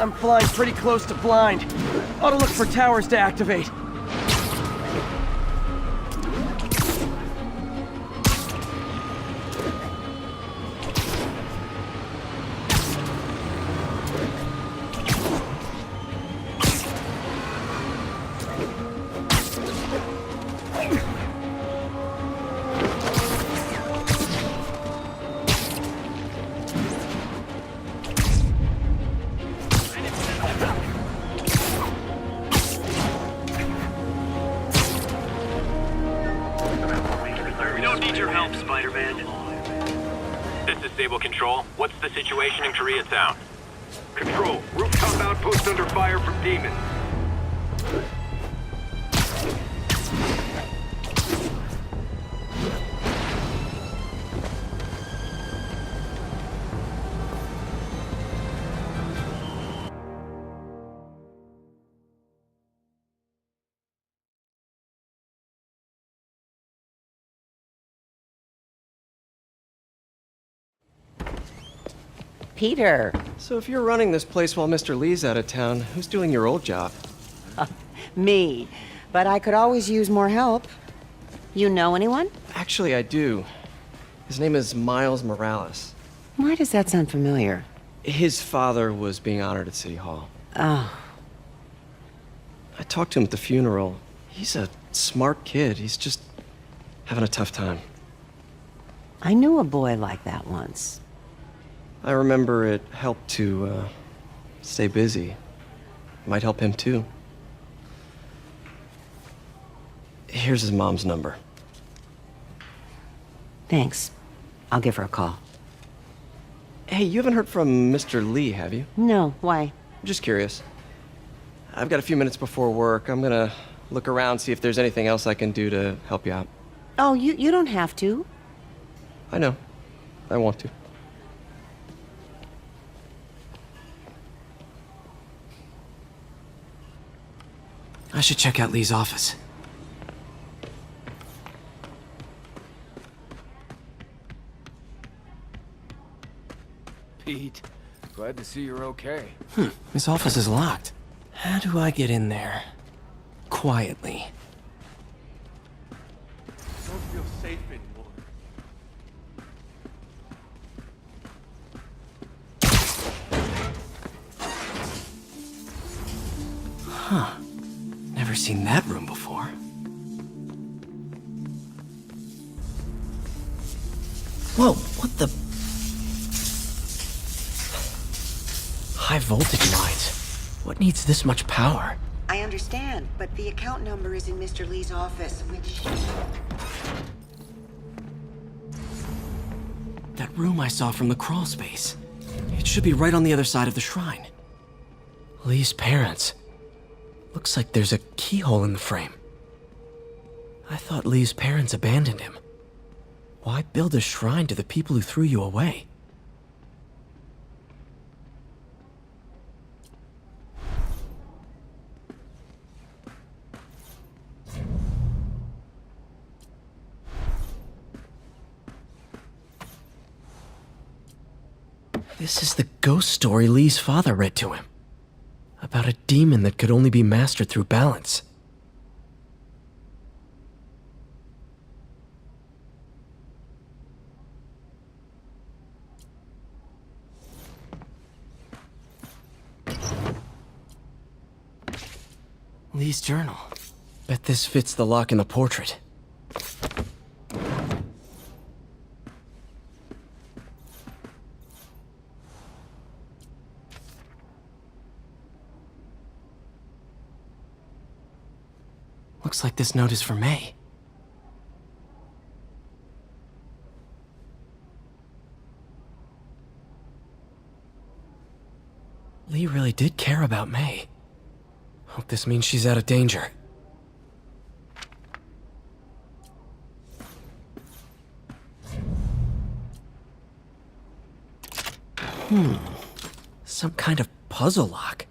I'm flying pretty close to blind. Ought to look for towers to activate. Control, what's the situation in Koreatown? Control, rooftop outpost under fire from demons. Peter. So if you're running this place while Mr. Lee's out of town, who's doing your old job? Me. But I could always use more help. You know anyone? Actually, I do. His name is Miles Morales. Why does that sound familiar? His father was being honored at City Hall. Oh. I talked to him at the funeral. He's a smart kid. He's just having a tough time. I knew a boy like that once. I remember it helped to, stay busy. Might help him, too. Here's his mom's number. Thanks. I'll give her a call. Hey, you haven't heard from Mr. Lee, have you? No, why? Just curious. I've got a few minutes before work. I'm gonna look around, see if there's anything else I can do to help you out. Oh, you don't have to. I know. I want to. I should check out Lee's office. Pete, glad to see you're okay. His office is locked. How do I get in there? Quietly. Don't feel safe anymore. Huh. Never seen that room before. Whoa, what the? High voltage lines. What needs this much power? I understand, but the account number is in Mr. Lee's office, which... That room I saw from the crawl space. It should be right on the other side of the shrine. Lee's parents. Looks like there's a keyhole in the frame. I thought Lee's parents abandoned him. Why build a shrine to the people who threw you away? This is the ghost story Lee's father read to him. About a demon that could only be mastered through balance. Lee's journal. Bet this fits the lock in the portrait. Looks like this note is for May. Lee really did care about May. Hope this means she's out of danger. Some kind of puzzle lock.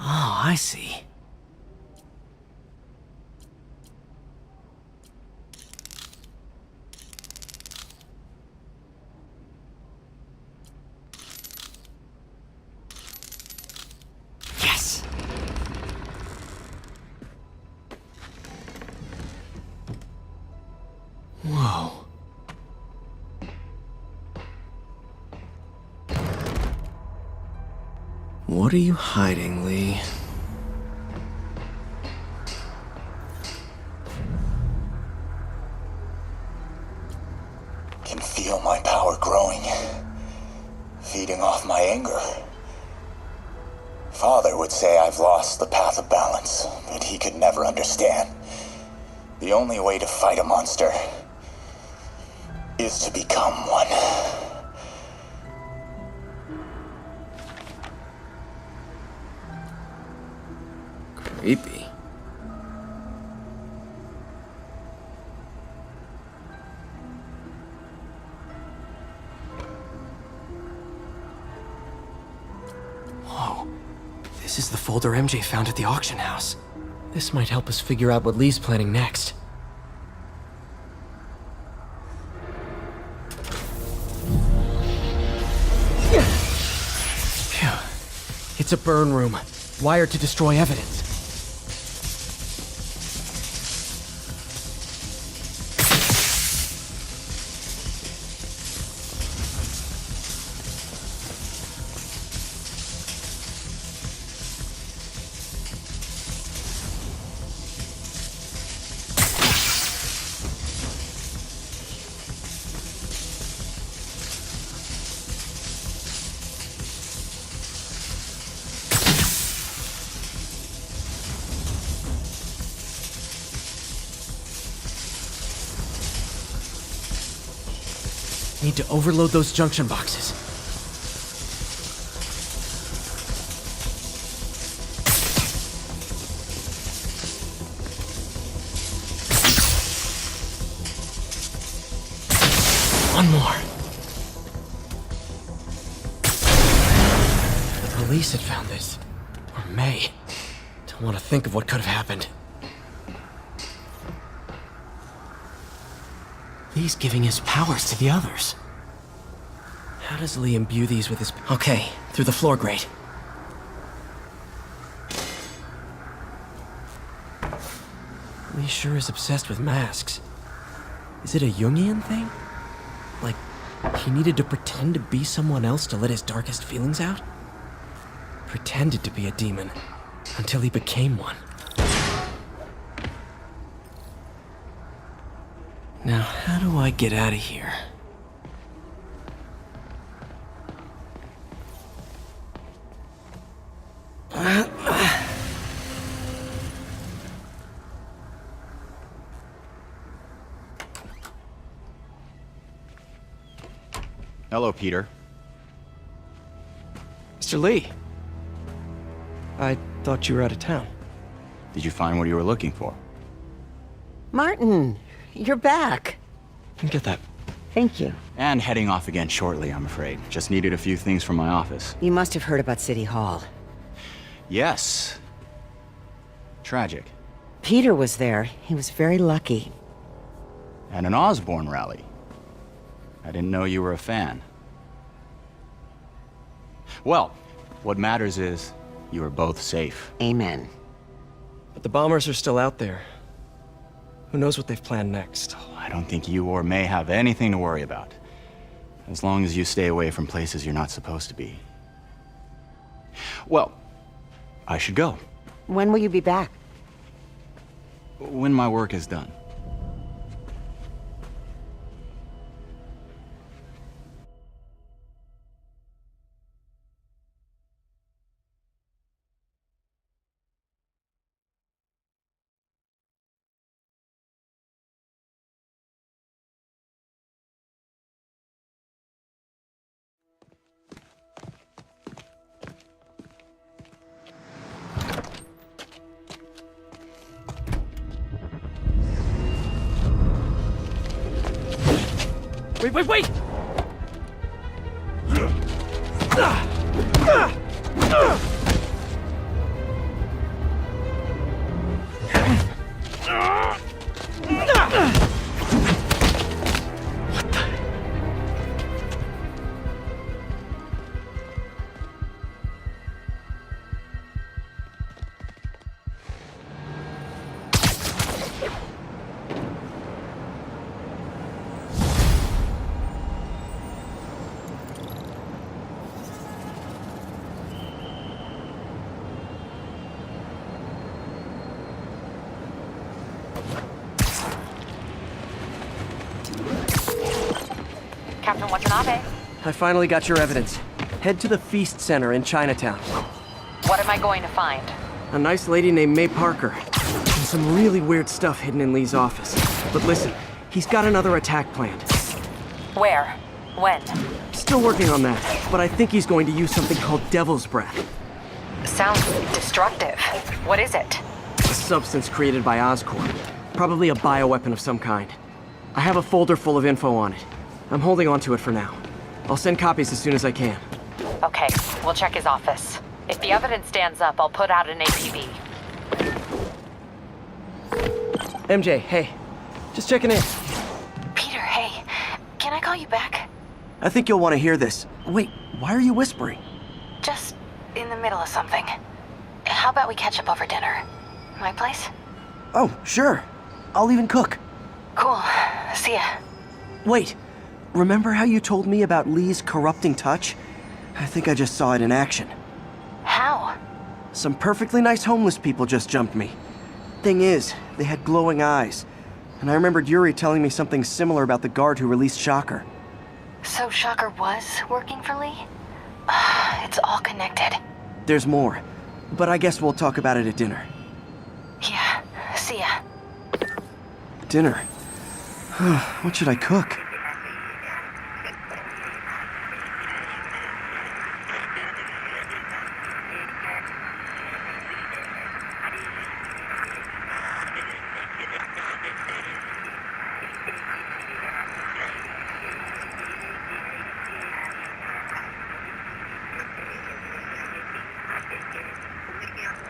Oh, I see. What are you hiding, Lee? Can feel my power growing, feeding off my anger. Father would say I've lost the path of balance, but he could never understand. The only way to fight a monster is to become one. Creepy. Whoa. This is the folder MJ found at the auction house. This might help us figure out what Lee's planning next. Phew. It's a burn room, wired to destroy evidence. Need to overload those junction boxes. One more. The police had found this. Or may. Don't want to think of what could have happened. Lee's giving his powers to the others. How does Lee imbue these with his... Okay, through the floor grate. Lee sure is obsessed with masks. Is it a Jungian thing? Like, he needed to pretend to be someone else to let his darkest feelings out? Pretended to be a demon, until he became one. Now, how do I get out of here? Hello, Peter. Mr. Lee. I thought you were out of town. Did you find what you were looking for? Martin, you're back. Get that. Thank you. And heading off again shortly, I'm afraid. Just needed a few things from my office. You must have heard about City Hall. Yes. Tragic. Peter was there. He was very lucky. And an Osborne rally. I didn't know you were a fan. Well, what matters is you are both safe. Amen. But the bombers are still out there. Who knows what they've planned next? I don't think you or May have anything to worry about. As long as you stay away from places you're not supposed to be. Well, I should go. When will you be back? When my work is done. Wait! Captain Watanabe. I finally got your evidence. Head to the Feast Center in Chinatown. What am I going to find? A nice lady named May Parker. And some really weird stuff hidden in Lee's office. But listen, he's got another attack planned. Where? When? Still working on that, but I think he's going to use something called Devil's Breath. Sounds destructive. What is it? A substance created by Oscorp. Probably a bioweapon of some kind. I have a folder full of info on it. I'm holding on to it for now. I'll send copies as soon as I can. Okay, we'll check his office. If the evidence stands up, I'll put out an APB. MJ, hey. Just checking in. Peter, hey. Can I call you back? I think you'll want to hear this. Wait, why are you whispering? Just in the middle of something. How about we catch up over dinner? My place? Oh, sure. I'll even cook. Cool. See ya. Wait, remember how you told me about Lee's corrupting touch? I think I just saw it in action. How? Some perfectly nice homeless people just jumped me. Thing is, they had glowing eyes. And I remembered Yuri telling me something similar about the guard who released Shocker. So Shocker was working for Lee? It's all connected. There's more, but I guess we'll talk about it at dinner. Yeah, see ya. Dinner? What should I cook?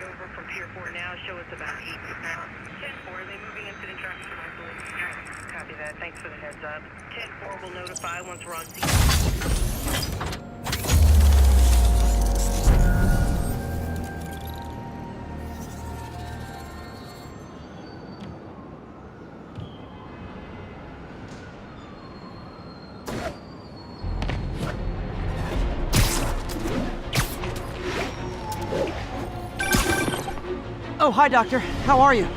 Over from Pier 4 now, show us about 8 now. 10-4, are they moving incident traffic to my police? Copy that, thanks for the heads up. 10-4 will notify once we're on scene. Oh, hi, Doctor. How are you?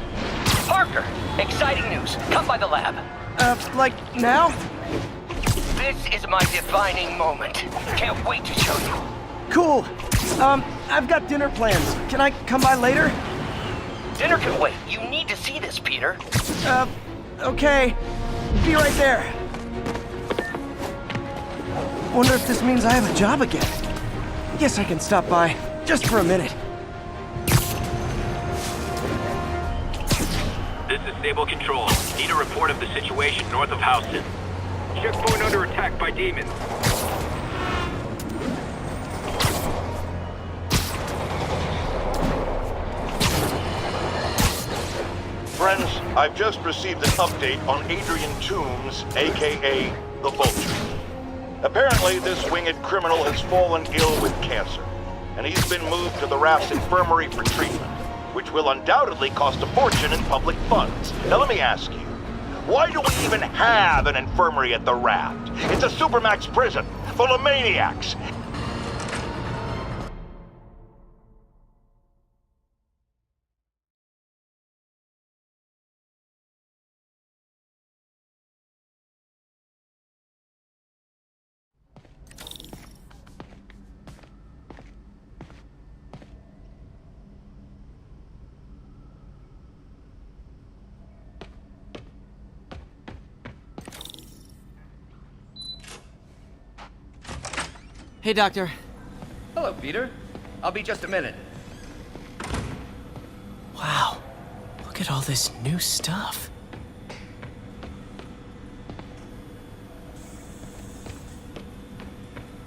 Parker, exciting news. Come by the lab. Like now? This is my defining moment. Can't wait to show you. Cool. I've got dinner plans. Can I come by later? Dinner can wait. You need to see this, Peter. Okay. Be right there. Wonder if this means I have a job again. Guess I can stop by, just for a minute. This is Stable Control. Need a report of the situation north of Houston. Checkpoint under attack by demons. Friends, I've just received an update on Adrian Toombs, aka the Vulture. Apparently, this winged criminal has fallen ill with cancer, and he's been moved to the Raft's infirmary for treatment, which will undoubtedly cost a fortune in public funds. Now let me ask you, why do we even have an infirmary at the Raft? It's a supermax prison full of maniacs. Hey, Doctor. Hello, Peter. I'll be just a minute. Wow. Look at all this new stuff.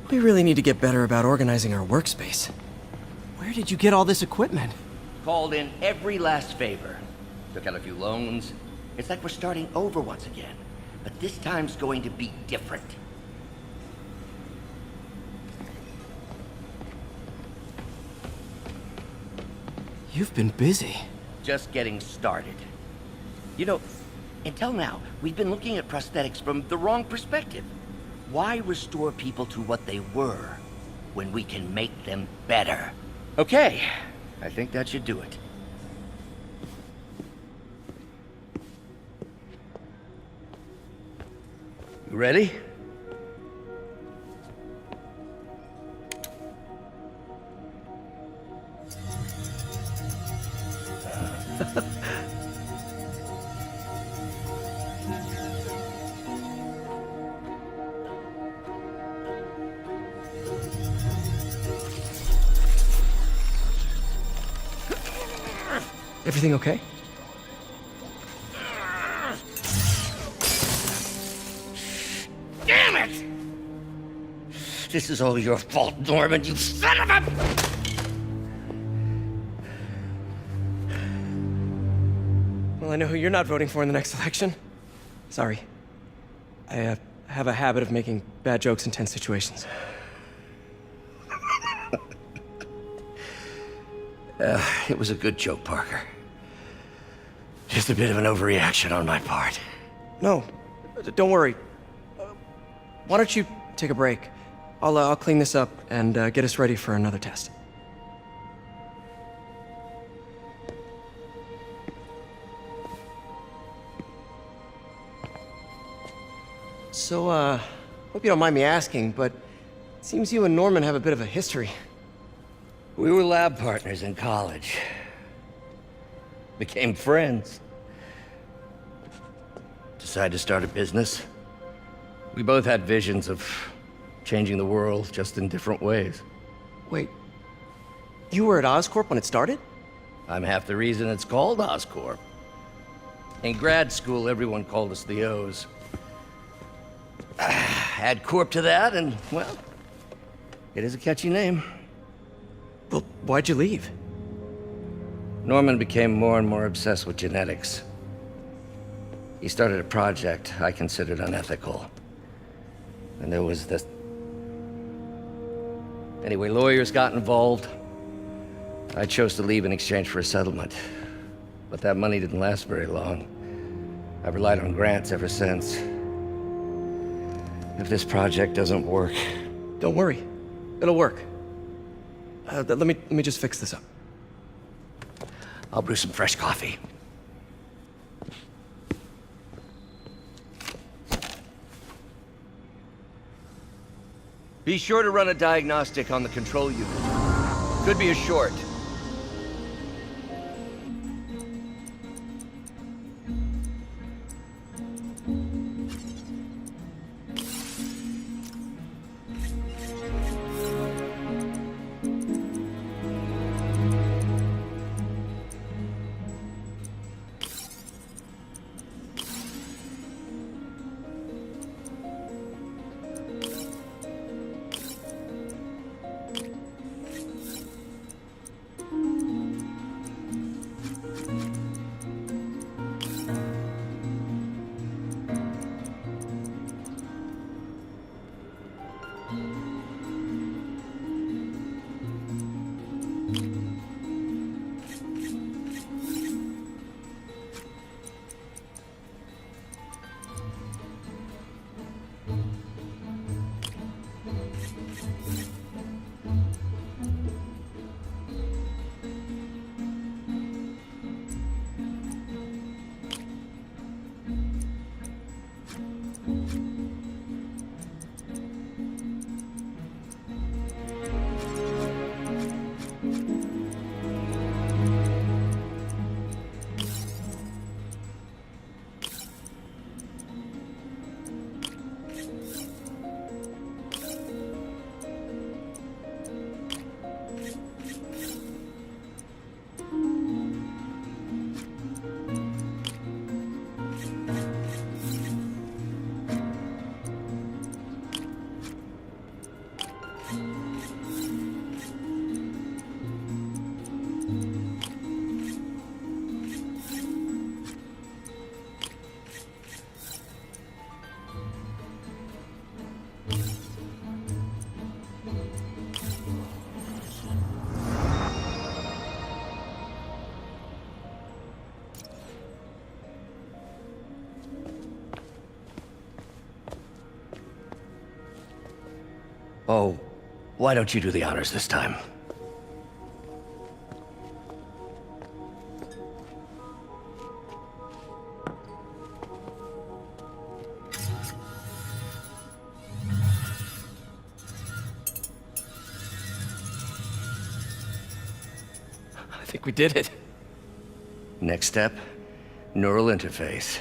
We really need to get better about organizing our workspace. Where did you get all this equipment? Called in every last favor. Took out a few loans. It's like we're starting over once again. But this time's going to be different. You've been busy. Just getting started. You know, until now, we've been looking at prosthetics from the wrong perspective. Why restore people to what they were when we can make them better? Okay, I think that should do it. You ready? Everything okay? Damn it! This is all your fault, Norman, you son of a... Well, I know who you're not voting for in the next election. Sorry. I have a habit of making bad jokes in tense situations. It was a good joke, Parker. Just a bit of an overreaction on my part. No, don't worry. Why don't you take a break? I'll clean this up and get us ready for another test. So, hope you don't mind me asking, but it seems you and Norman have a bit of a history. We were lab partners in college. Became friends. Decided to start a business. We both had visions of changing the world, just in different ways. Wait, you were at Oscorp when it started? I'm half the reason it's called Oscorp. In grad school, everyone called us the O's. Add Corp to that, and, well, it is a catchy name. Well, why'd you leave? Norman became more and more obsessed with genetics. He started a project I considered unethical. And there was this... Anyway, lawyers got involved. I chose to leave in exchange for a settlement. But that money didn't last very long. I've relied on grants ever since. If this project doesn't work... Don't worry. It'll work. Let me just fix this up. I'll brew some fresh coffee. Be sure to run a diagnostic on the control unit. Could be a short. Oh, why don't you do the honors this time? I think we did it. Next step, neural interface.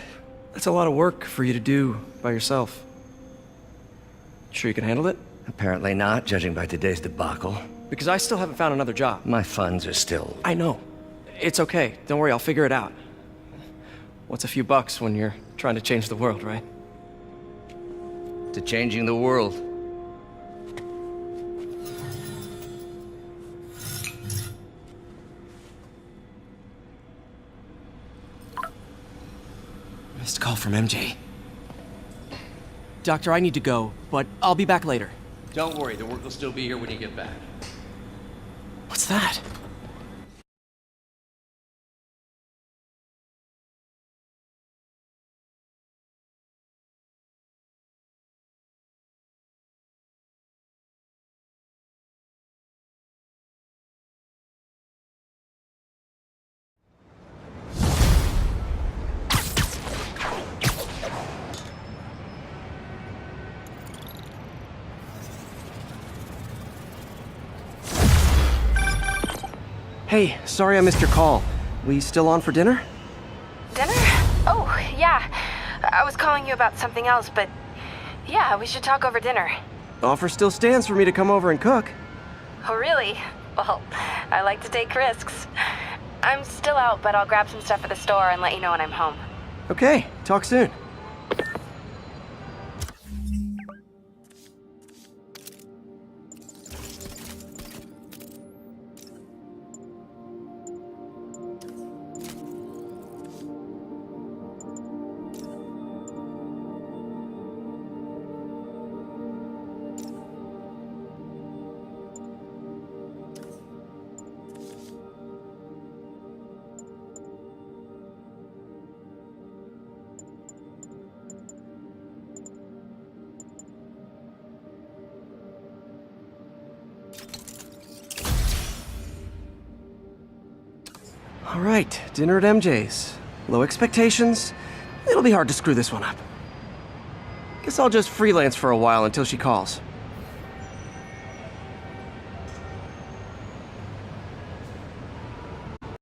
That's a lot of work for you to do by yourself. Sure you can handle it? Apparently not, judging by today's debacle. Because I still haven't found another job. My funds are still... I know. It's okay. Don't worry, I'll figure it out. What's a few bucks when you're trying to change the world, right? To changing the world. Missed call from MJ. Doctor, I need to go, but I'll be back later. Don't worry, the work will still be here when you get back. What's that? Hey, sorry I missed your call. We still on for dinner? Dinner? Oh, yeah. I was calling you about something else, but yeah, we should talk over dinner. Offer still stands for me to come over and cook. Oh, really? Well, I like to take risks. I'm still out, but I'll grab some stuff at the store and let you know when I'm home. Okay, talk soon. All right, dinner at MJ's. Low expectations. It'll be hard to screw this one up. Guess I'll just freelance for a while until she calls.